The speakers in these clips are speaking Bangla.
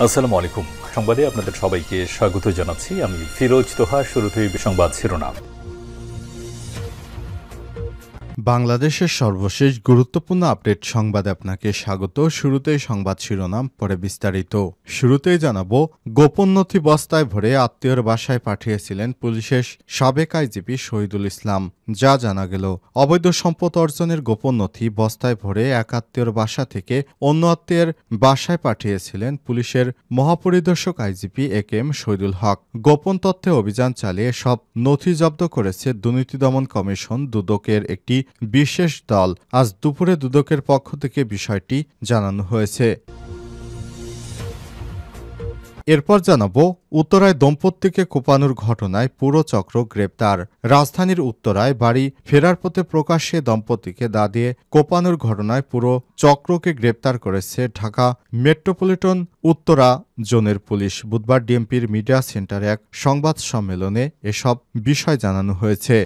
আসসালামু আলাইকুম। সংবাদে আপনাদের সবাইকে স্বাগত জানাচ্ছি। আমি ফিরোজ তোহা। শুরুতেই সংবাদ শিরোনাম। বাংলাদেশের সর্বশেষ গুরুত্বপূর্ণ আপডেট সংবাদে আপনাকে স্বাগত। শুরুতেই সংবাদ শিরোনাম, পরে বিস্তারিত। শুরুতেই জানাবো, গোপন নথি বস্তায় ভরে আত্মীয়র বাসায় পাঠিয়েছিলেন পুলিশের সাবেক আইজিপি শহীদুল ইসলাম। যা জানা গেল, অবৈধ সম্পদ অর্জনের গোপন নথি বস্তায় ভরে এক আত্মীয়র বাসা থেকে অন্য আত্মীয়ের বাসায় পাঠিয়েছিলেন পুলিশের মহাপরিদর্শক আইজিপি একেএম শহীদুল হক। গোপন তথ্যে অভিযান চালিয়ে সব নথি জব্দ করেছে দুর্নীতি দমন কমিশন দুদকের একটি বিশেষ দল। আজ দুপুরে দুদকের পক্ষ থেকে বিষয়টি জানানো হয়েছে। এরপর জানাবো, উত্তরায় দম্পতিকে কোপানোর ঘটনায় পুরো চক্র গ্রেপ্তার। রাজধানীর উত্তরায় বাড়ি ফেরার পথে প্রকাশ্যে দম্পতিকে দা দিয়ে কোপানোর ঘটনায় পুরো চক্রকে গ্রেপ্তার করেছে ঢাকা মেট্রোপলিটন উত্তরা জোনের পুলিশ। বুধবার ডিএমপির মিডিয়া সেন্টারে এক সংবাদ সম্মেলনে এসব বিষয় জানানো হয়েছে।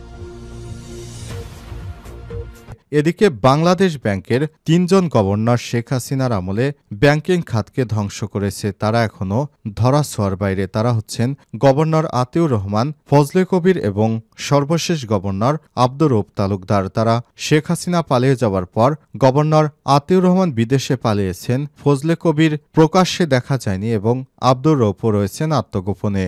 এদিকে বাংলাদেশ ব্যাংকের ৩ জন গভর্নর শেখ হাসিনার আমলে ব্যাংকিং খাতকে ধ্বংস করেছে। তারা এখনও ধরাছোঁয়ার বাইরে। তারা হচ্ছেন গভর্নর আতিউর রহমান, ফজলে কবির এবং সর্বশেষ গভর্নর আব্দুর রউফ তালুকদার। তারা শেখ হাসিনা পালিয়ে যাওয়ার পর গভর্নর আতিউর রহমান বিদেশে পালিয়েছেন, ফজলে কবির প্রকাশ্যে দেখা যায়নি এবং আব্দুর রউফও রয়েছেন আত্মগোপনে।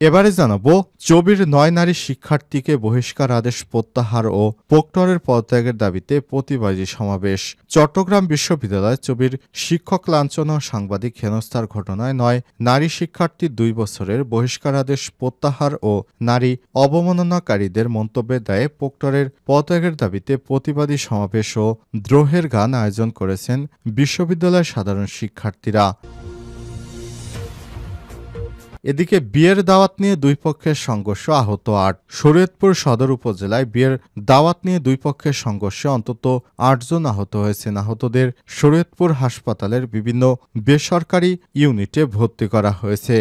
এবারে জানাবো, চবির ৯ নারী শিক্ষার্থীকে বহিষ্কার আদেশ প্রত্যাহার ও প্রক্টরের পদত্যাগের দাবিতে প্রতিবাদী সমাবেশ। চট্টগ্রাম বিশ্ববিদ্যালয় চবির শিক্ষক লাঞ্ছনা ও সাংবাদিক হেনস্থার ঘটনায় ৯ নারী শিক্ষার্থী ২ বছরের বহিষ্কার আদেশ প্রত্যাহার ও নারী অবমাননাকারীদের মন্তব্যের দায়ে প্রক্টরের পদত্যাগের দাবিতে প্রতিবাদী সমাবেশ ও দ্রোহের গান আয়োজন করেছেন বিশ্ববিদ্যালয়ের সাধারণ শিক্ষার্থীরা। এদিকে বিয়ের দাওয়াত নিয়ে দুই পক্ষের সংঘর্ষ, আহত ৮। শরীয়তপুর সদর উপজেলায় বিয়ের দাওয়াত নিয়ে দুই পক্ষের সংঘর্ষে অন্তত ৮ জন আহত হয়েছেন। আহতদের শরীয়তপুর হাসপাতালের বিভিন্ন বেসরকারি ইউনিটে ভর্তি করা হয়েছে।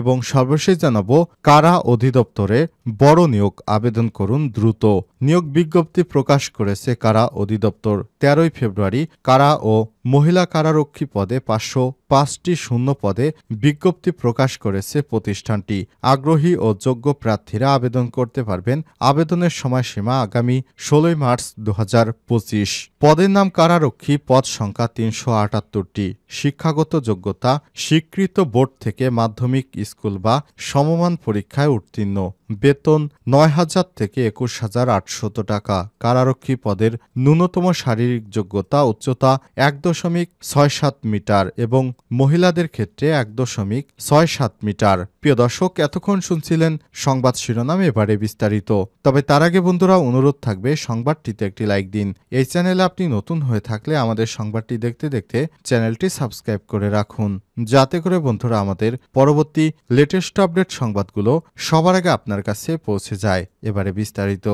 এবং সর্বশেষ জানাবো, কারা অধিদপ্তরে বড় নিয়োগ, আবেদন করুন দ্রুত। নিয়োগ বিজ্ঞপ্তি প্রকাশ করেছে কারা অধিদপ্তর। ১৩ই ফেব্রুয়ারি কারা ও মহিলা কারারক্ষী পদে ৫০৫টি শূন্য পদে বিজ্ঞপ্তি প্রকাশ করেছে প্রতিষ্ঠানটি। আগ্রহী ও যোগ্য প্রার্থীরা আবেদন করতে পারবেন। আবেদনের সময়সীমা আগামী ১৬ই মার্চ ২০২৫। পদের নাম কারারক্ষী, পদ সংখ্যা ৩৭৮টি। শিক্ষাগত যোগ্যতা স্বীকৃত বোর্ড থেকে মাধ্যমিক স্কুল বা সমমান পরীক্ষায় উত্তীর্ণ। বেতন ৯,০০০ থেকে ২১,৮০০ টাকা। কারারক্ষী পদের ন্যূনতম শারীরিক যোগ্যতা উচ্চতা ১.৬৭ মিটার এবং মহিলাদের ক্ষেত্রে ১.৬৭ মিটার। প্রিয় দর্শক, এতক্ষণ শুনছিলেন সংবাদ শিরোনাম, এবারে বিস্তারিত। তবে তার আগে বন্ধুরা, অনুরোধ থাকবে সংবাদটিতে একটি লাইক দিন। এই চ্যানেলে আপনি নতুন হয়ে থাকলে আমাদের সংবাদটি দেখতে দেখতে চ্যানেলটি সাবস্ক্রাইব করে রাখুন, যাতে করে বন্ধুরা আমাদের পরবর্তী লেটেস্ট আপডেট সংবাদগুলো সবার আগে আপনার কাছে পৌঁছে যায়। এবারে বিস্তারিত।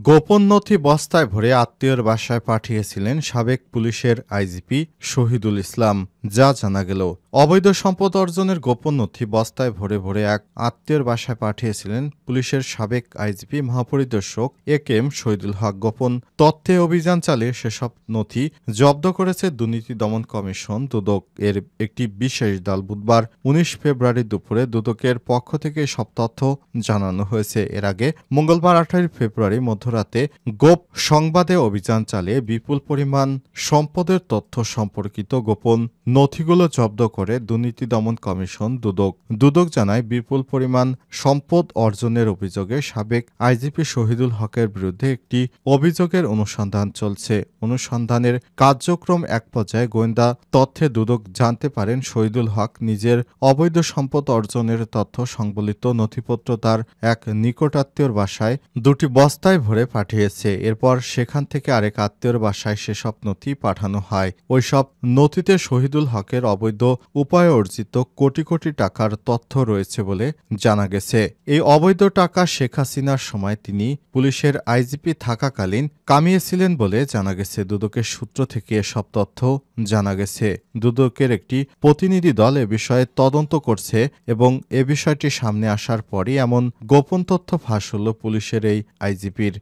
গোপন নথি বস্তায় ভরে আত্মীয়র বাসায় পাঠিয়েছিলেন সাবেক পুলিশের আইজিপি শহীদুল ইসলাম। যা জানা গেল, অবৈধ সম্পদ অর্জনের গোপন নথি বস্তায় ভরে ভরে এক আত্মীয়র বাসায় পাঠিয়েছিলেন পুলিশের সাবেক আইজিপি মহাপরিদর্শক একেএম শহীদুল হক। গোপন তথ্যে অভিযান চালিয়ে সেসব নথি জব্দ করেছে দুর্নীতি দমন কমিশন দুদক এর একটি বিশেষ দল। বুধবার ১৯ ফেব্রুয়ারি দুপুরে দুদকের পক্ষ থেকে সব তথ্য জানানো হয়েছে। এর আগে মঙ্গলবার ২৮ ফেব্রুয়ারি মধ্যরাতে গোপ সংবাদে অভিযান চালিয়ে বিপুল পরিমাণ সম্পদের তথ্য সম্পর্কিত গোপন নথিগুলো জব্দ করে দুর্নীতি দমন কমিশন দুদক জানায়, বিপুল পরিমাণ সম্পদ অর্জনের অভিযোগে সাবেক আইজিপি শহীদুল হকের বিরুদ্ধে একটি অভিযোগের অনুসন্ধান চলছে। অনুসন্ধানের কার্যক্রম এক পর্যায়ে গোয়েন্দা তথ্যে দুদক জানতে পারেন শহীদুল হক নিজের অবৈধ সম্পদ অর্জনের তথ্য সংবলিত নথিপত্র তার এক নিকটাত্মীয়র বাসায় ২টি বস্তায় ভরে পাঠিয়েছে। এরপর সেখান থেকে আরেক আত্মীয়র বাসায় সেসব নথি পাঠানো হয়। ওইসব নথিতে শহীদুল হকের অবৈধ উপায়ে অর্জিত কোটি কোটি টাকার তথ্য রয়েছে বলে জানা গেছে। এই অবৈধ টাকা শেখ হাসিনার সময় তিনি পুলিশের আইজিপি থাকাকালীন কামিয়েছিলেন বলে জানা গেছে। দুদকের সূত্র থেকে এসব তথ্য জানা গেছে। দুদকের একটি প্রতিনিধি দল এ বিষয়ে তদন্ত করছে এবং এ বিষয়টি সামনে আসার পরই এমন গোপন তথ্য ফাঁস হল পুলিশের এই আইজিপির।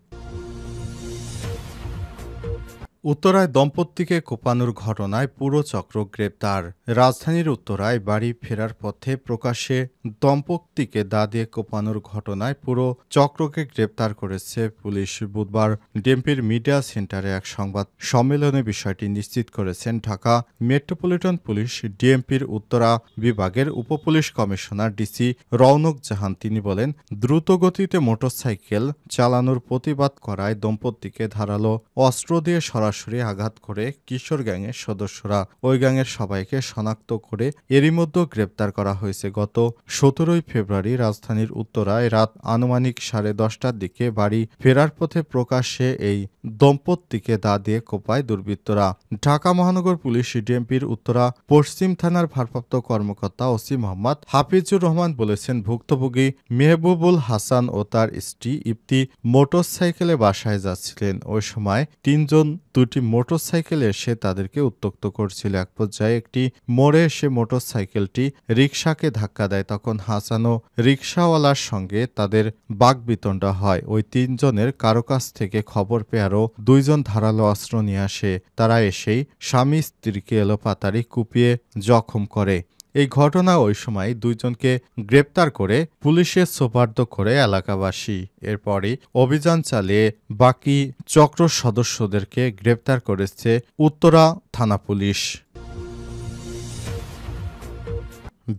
উত্তরায় দম্পতিকে কোপানোর ঘটনায় পুরো চক্র গ্রেপ্তার। রাজধানীর উত্তরায় বাড়ি ফেরার পথে প্রকাশ্যে দম্পতিকে দা দিয়ে কোপানোর ঘটনায় পুরো চক্রকে গ্রেপ্তার করেছে পুলিশ। বুধবার ডিএমপির মিডিয়া সেন্টারে এক সংবাদ সম্মেলনে বিষয়টি নিশ্চিত করেছেন ঢাকা মেট্রোপলিটন পুলিশ ডিএমপির উত্তরা বিভাগের উপপুলিশ কমিশনার ডিসি রওনক জাহান। তিনি বলেন, দ্রুতগতিতে মোটরসাইকেল চালানোর প্রতিবাদ করায় দম্পতিকে ধারালো অস্ত্র দিয়ে সরাসরি আঘাত করে কিশোর গ্যাংয়ের সদস্যরা। ওই গ্যাংয়ের সবাইকে শনাক্ত করে এরই মধ্যে গ্রেপ্তার করা হয়েছে। গত 17 ফেব্রুয়ারি রাজধানীর উত্তরায় রাত আনুমানিক 10:30টার দিকে বাড়ি ফেরার পথে প্রকাশ্যে এই দম্পতিকে দা দিয়ে কোপায় দুর্বৃত্তরা। ঢাকা মহানগর পুলিশ ডিএমপির উত্তরা পশ্চিম থানার ভারপ্রাপ্ত কর্মকর্তা ওসি মোহাম্মদ হাফিজুর রহমান বলেছেন, ভুক্তভোগী মেহবুবুল হাসান ও তার স্ত্রী ইপ্তি মোটরসাইকেলে বাসায় যাচ্ছিলেন। ওই সময় তিনজন দুটি মোটরসাইকেলে এসে তাদেরকে উত্ত্যক্ত করছিল। এক পর্যায়ে একটি মোড়ে এসে মোটরসাইকেলটি রিকশাকে ধাক্কা দেয়। তখন হাসান ও রিকশাওয়ালার সঙ্গে তাদের বাকবিতণ্ডা হয়। ওই তিনজনের কারো কাছ থেকে খবর পেয়ে আরও দুইজন ধারালো অস্ত্র নিয়ে আসে। তারা এসেই স্বামী স্ত্রীকে এলোপাতাড়ি কুপিয়ে জখম করে। এই ঘটনা ওই সময় দুইজনকে গ্রেপ্তার করে পুলিশে সোপর্দ করে এলাকাবাসী। এরপরই অভিযান চালিয়ে বাকি চক্র সদস্যদেরকে গ্রেপ্তার করেছে উত্তরা থানা পুলিশ।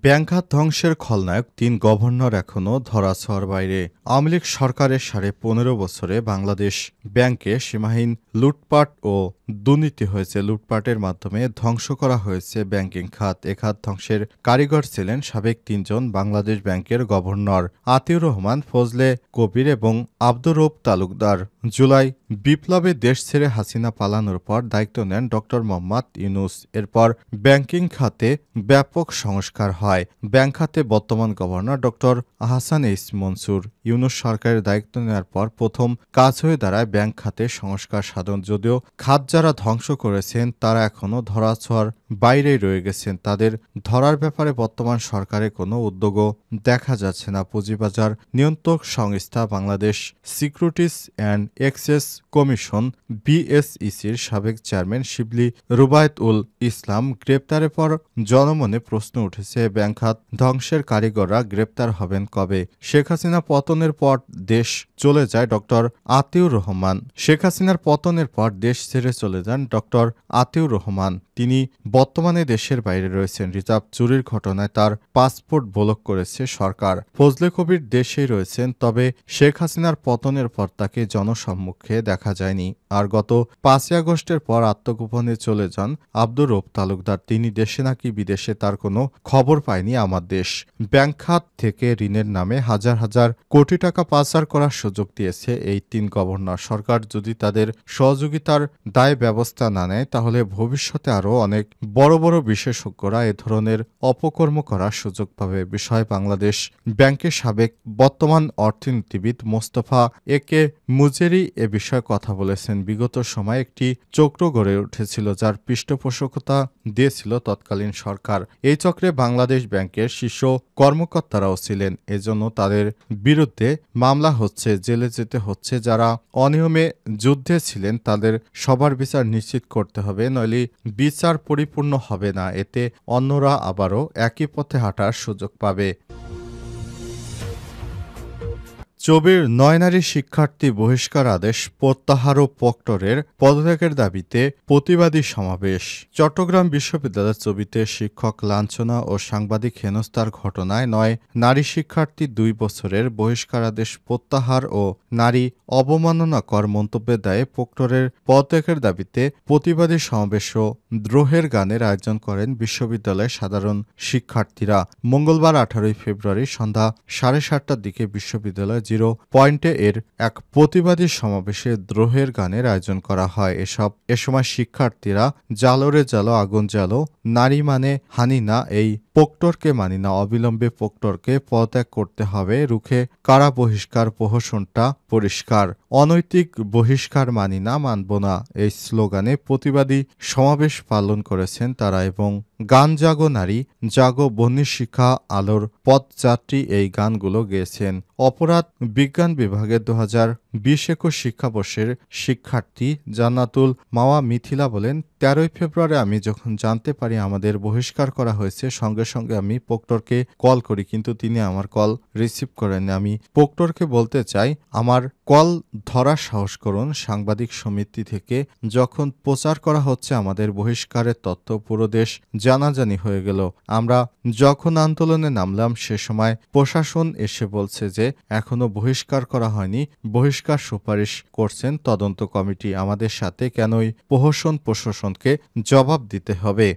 ব্যাংক খাত ধ্বংসের খলনায়ক 3 গভর্নর এখনও ধরাছোঁয়ার বাইরে। আওয়ামী লীগ সরকারের 15.5 বছরে বাংলাদেশ ব্যাংকে সীমাহীন লুটপাট ও দুর্নীতি হয়েছে। লুটপাটের মাধ্যমে ধ্বংস করা হয়েছে ব্যাংকিং খাত। এ খাত ধ্বংসের কারিগর ছিলেন সাবেক 3 জন বাংলাদেশ ব্যাংকের গভর্নর আতিউর রহমান, ফজলে কবির এবং আব্দুর রউফ তালুকদার। জুলাই বিপ্লবে দেশ ছেড়ে হাসিনা পালানোর পর দায়িত্ব নেন ড. মোহাম্মদ ইউনূস। এরপর ব্যাংকিং খাতে ব্যাপক সংস্কার হয়। ব্যাংক খাতে বর্তমান গভর্নর ড. আহসান এইচ মনসুর। ইউনূস সরকারের দায়িত্ব নেওয়ার পর প্রথম কাজ হয়ে দাঁড়ায় ব্যাংক খাতে সংস্কার সাধন। যদিও খাত যারা ধ্বংস করেছেন তারা এখনও ধরাছোঁয়ার বাইরেই রয়ে গেছেন। তাদের ধরার ব্যাপারে বর্তমান সরকারের কোনো উদ্যোগও দেখা যাচ্ছে না। পুঁজিবাজার নিয়ন্ত্রক সংস্থা Bangladesh securities and exchange commission বিএসইসির সাবেক চেয়ারম্যান শিবলি রুবায়েত উল ইসলাম গ্রেপ্তারের পর জনমনে প্রশ্ন উঠেছে, ব্যাংক খাত ধ্বংসের কারিগররা গ্রেপ্তার হবেন কবে? শেখ হাসিনা পতনের পর দেশ চলে যায় ড. আতিউর রহমান। শেখ হাসিনার পতনের পর দেশ ছেড়ে চলে যান ড. আতিউর রহমান। তিনি বর্তমানে দেশের বাইরে রয়েছেন। রিজার্ভ চুরির ঘটনায় তার পাসপোর্ট ব্লক করেছে সরকার। ফজলে কবির দেশেই রয়েছেন, তবে শেখ হাসিনার পতনের পর তাকে জনসম্মুখে দেখা যায়নি। আর গত 5 আগস্টের পর আত্মগোপনে চলে যান আব্দুর রউফ তালুকদার। তিনি দেশে নাকি বিদেশে তার কোনো খবর পায়নি আমার দেশ। ব্যাংক খাত থেকে ঋণের নামে হাজার হাজার কোটি টাকা পাচার করার সুযোগ দিয়েছে এই 3 গভর্নর। সরকার যদি তাদের সহযোগিতার দায় ব্যবস্থা না নেয় তাহলে ভবিষ্যতে আরও অনেক বড় বড় বিশেষজ্ঞরা এ ধরনের অপকর্ম করার সুযোগ পাবে। বিষয় বাংলাদেশ ব্যাংকের সাবেক বর্তমান অর্থনীতিবিদ মোস্তফা একে মুজেরি এ বিষয়ে কথা বলেছেন। বিগত সময়ে একটি চক্র গড়ে উঠেছিল যার পৃষ্ঠপোষকতা দিয়েছিল তৎকালীন সরকার। এই চক্রে বাংলাদেশ ব্যাংকের শীর্ষ কর্মকর্তারাও ছিলেন। এজন্য তাদের বিরুদ্ধে মামলা হচ্ছে, জেলে যেতে হচ্ছে। যারা অনিয়মে যুদ্ধে ছিলেন তাদের সবার বিচার নিশ্চিত করতে হবে, নইলে বিচার পরিপূর্ণ হবে না। এতে অন্যরা আবারও একই পথে হাঁটার সুযোগ পাবে। চবির 9 নারী শিক্ষার্থী বহিষ্কার আদেশ প্রত্যাহার ও প্রক্টরের পদত্যাগের দাবিতে প্রতিবাদী সমাবেশ। চট্টগ্রাম বিশ্ববিদ্যালয়ের চবিতে শিক্ষক লাঞ্ছনা ও সাংবাদিক হেনস্থার ঘটনায় 9 নারী শিক্ষার্থী 2 বছরের বহিষ্কার আদেশ প্রত্যাহার ও নারী অবমাননাকর মন্তব্যের দায়ে প্রক্টরের পদত্যাগের দাবিতে প্রতিবাদী সমাবেশ ও দ্রোহের গানের আয়োজন করেন বিশ্ববিদ্যালয়ের সাধারণ শিক্ষার্থীরা। মঙ্গলবার 18 ফেব্রুয়ারি সন্ধ্যা 7:30টার দিকে বিশ্ববিদ্যালয় 0 পয়েন্টে এর এক প্রতিবাদী সমাবেশে দ্রোহের গানের আয়োজন করা হয়। এ সময় শিক্ষার্থীরা জালো রে জালো আগুন জালো, নারী মানে হানি না, এই প্রক্টরকে মানি না, অবিলম্বে প্রক্টরকে পদত্যাগ করতে হবে, রুখে কারা বহিষ্কার প্রহসনটা পরিষ্কার, অনৈতিক বহিষ্কার মানি না, মানব না, এই স্লোগানে প্রতিবাদী সমাবেশ পালন করেছেন তারা এবং গান জাগো নারী জাগো বন্যী শিক্ষা আলোর পথযাত্রী এই গানগুলো গেয়েছেন। অপরাধ বিজ্ঞান বিভাগের 20-21 শিক্ষাবর্ষের শিক্ষার্থী জান্নাতুল মাওয়া মিথিলা বলেন, 13ই ফেব্রুয়ারি আমি যখন জানতে পারি আমাদের বহিষ্কার করা হয়েছে, সঙ্গে সঙ্গে আমি প্রক্টরকে কল করি, কিন্তু তিনি আমার কল রিসিভ করেননি। আমি প্রক্টরকে বলতে চাই, আমার কল ধরার সাহস করুন। সাংবাদিক সমিতি থেকে যখন প্রচার করা হচ্ছে আমাদের বহিষ্কারের তথ্য, পুরো দেশ জানাজানি হয়ে গেল। আমরা যখন আন্দোলনে নামলাম সে সময় প্রশাসন এসে বলছে যে এখনো বহিষ্কার করা হয়নি, বহিষ্কার সুপারিশ করছেন তদন্ত কমিটি। আমাদের সাথে কেনই প্রশাসনকে জবাব দিতে হবে?